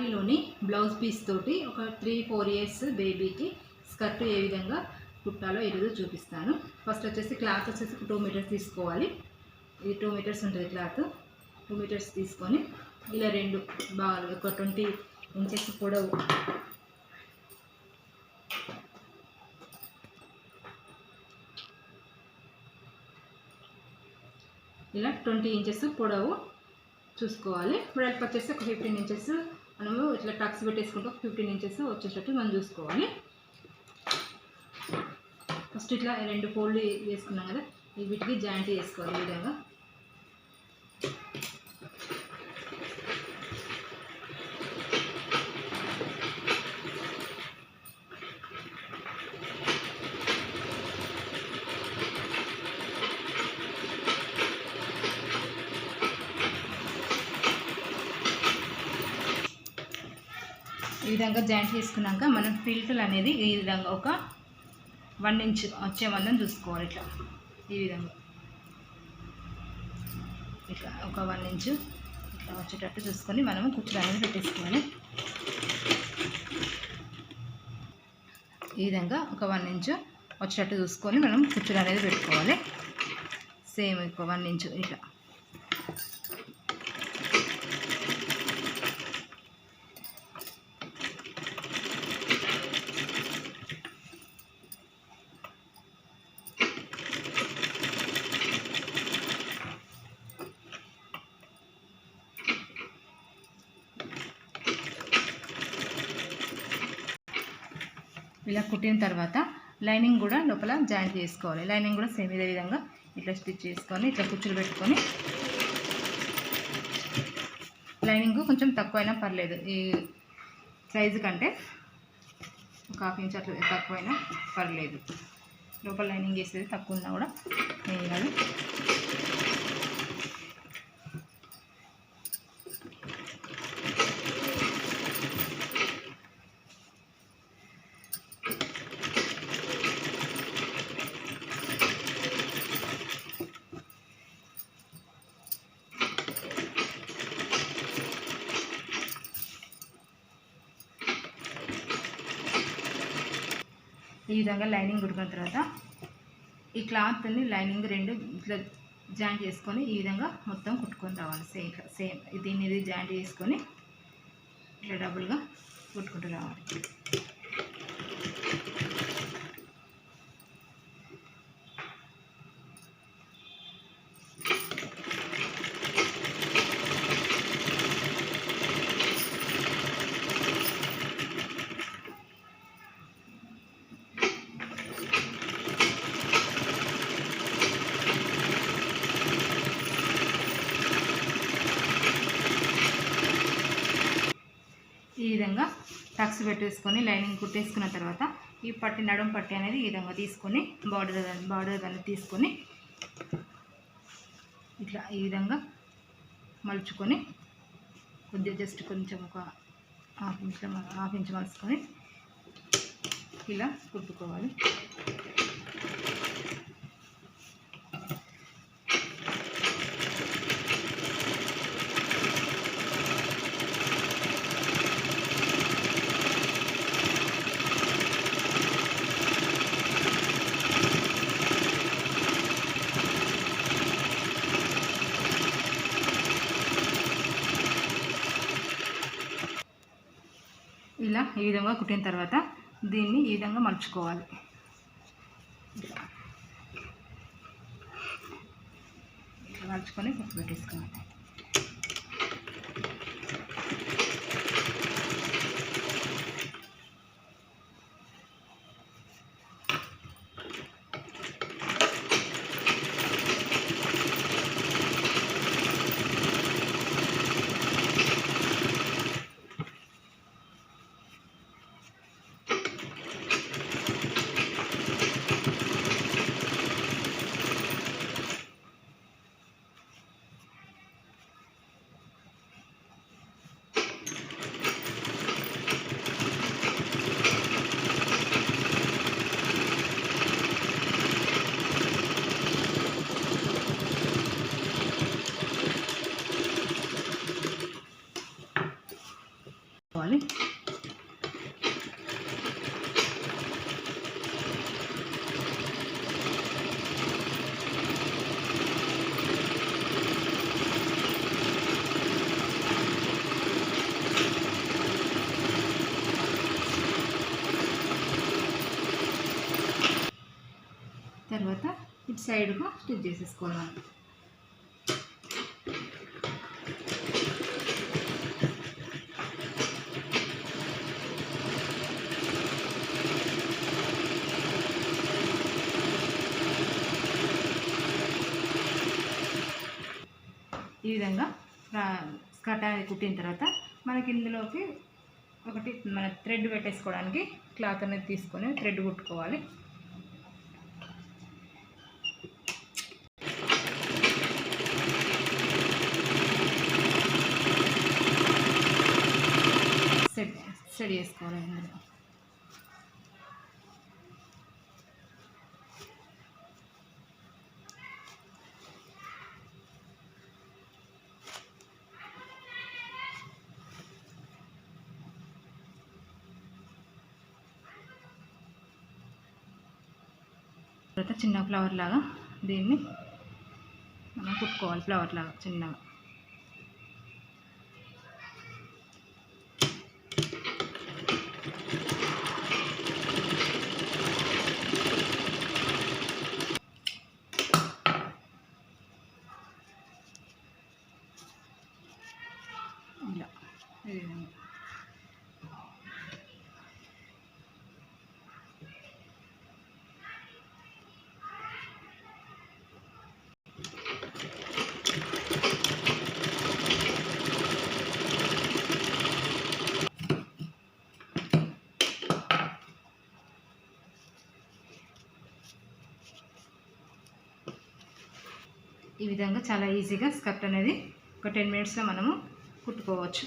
శారీలోని blouse piece తోటి ఒక 3-4 years బేబీకి స్కర్ట్ ఏ విధంగా కుట్టాలో ఈరోజు చూపిస్తాను. ఫస్ట్ వచ్చేసి క్లాత్ వచ్చేసి 2 మీటర్స్ తీసుకోవాలి. ఇది 2 మీటర్స్ ఉంటుంది క్లాత్. 2 మీటర్స్ తీసుకొని ఇలా రెండు బాగా ఒక 20 ఇంచెస్ పొడవు ఇలా 20 ఇంచెస్ పొడవు చూసుకోవాలి. వెడల్పు వచ్చేసి ఒక 15 ఇంచెస్ మనము ఇట్లా టక్స్ పెట్టేసుకుంటే 15 ఇంచెస్ వచ్చేటట్టు మనం చూసుకోవాలి. ఫస్ట్ ఇట్లా 2 ఫోల్డ్ వేసుకున్నాం కదా, వీటికి జాయింట్ చేసుకోవాలి. ఈ విధంగా జాయింట్ చేసుకున్నాక మనం ఫిల్టర్ అనేది ఈ విధంగా ఒక 1 ఇంచ్ వచ్చే మందం చూసుకోవాలి. ఇట్లా ఈ విధంగా ఇట్లా ఒక 1 ఇంచ్ ఇట్లా వచ్చేటట్టు చూసుకొని మనము కుచ్చులు అనేది పెట్టేసుకోవాలి. ఈ విధంగా ఒక 1 ఇంచ్ వచ్చేటట్టు చూసుకొని మనం కుచ్చులు అనేది పెట్టుకోవాలి. సేమ్ ఒక 1 ఇంచ్ ఇట్లా ఇలా కుట్టిన తర్వాత లైనింగ్ కూడా లోపల జాయింట్ చేసుకోవాలి. లైనింగ్ కూడా సేమ్ ఇదే విధంగా ఇట్లా స్టిచ్ చేసుకొని ఇట్లా కుచ్చులు పెట్టుకొని, లైనింగ్ కొంచెం తక్కువైనా పర్లేదు, ఈ సైజు కంటే ఒక 1/2 ఇంచ్ అట్లా తక్కువైనా పర్లేదు. లోపల లైనింగ్ వేసేది తక్కువ ఉన్నా కూడా ఏం కాదు. ఈ విధంగా లైనింగ్ కుట్టుకున్న తర్వాత ఈ క్లాత్ని లైనింగ్ రెండు ఇట్లా జాయింట్ చేసుకొని ఈ విధంగా మొత్తం కుట్టుకొని రావాలి. సేమ్ దీన్ని ఇది జాయింట్ చేసుకొని ఇట్లా డబుల్గా కుట్టుకుంటూ రావాలి. ఈ విధంగా టక్స్ పెట్టేసుకొని లైనింగ్ కుట్టేసుకున్న తర్వాత ఈ పట్టి నడుము పట్టి అనేది ఈ విధంగా తీసుకొని బార్డర్ దాన్ని తీసుకొని ఇట్లా ఈ విధంగా మలుచుకొని కొద్దిగా జస్ట్ కొంచెం ఒక హాఫ్ ఇంచ్ మలుచుకొని ఇలా కుట్టుకోవాలి. ఇలా ఈ విధంగా కుట్టిన తర్వాత దీన్ని ఈ విధంగా మలుచుకోవాలి. ఇట్లా మలుచుకొని కుట్టు పెట్టేసుకోవాలి. తర్వాత ఇటు సైడ్కు స్టిచ్ చేసేసుకోవాలి. ఈ విధంగా స్కర్ట్ అనేది కుట్టిన తర్వాత మనకి ఇందులోకి ఒకటి మన థ్రెడ్ పెట్టేసుకోవడానికి క్లాత్ అనేది తీసుకొని థ్రెడ్ కుట్టుకోవాలి. సెట్ చేసుకోవాలి. ఇందులో తర్వాత చిన్న ఫ్లవర్ లాగా దీన్ని మనం కుట్టుకోవాలి. ఫ్లవర్ లాగా చిన్నగా. ఇలా ఈ విధంగా చాలా ఈజీగా స్కర్ట్ అనేది ఒక 10 మినిట్స్లో మనము కుట్టుకోవచ్చు.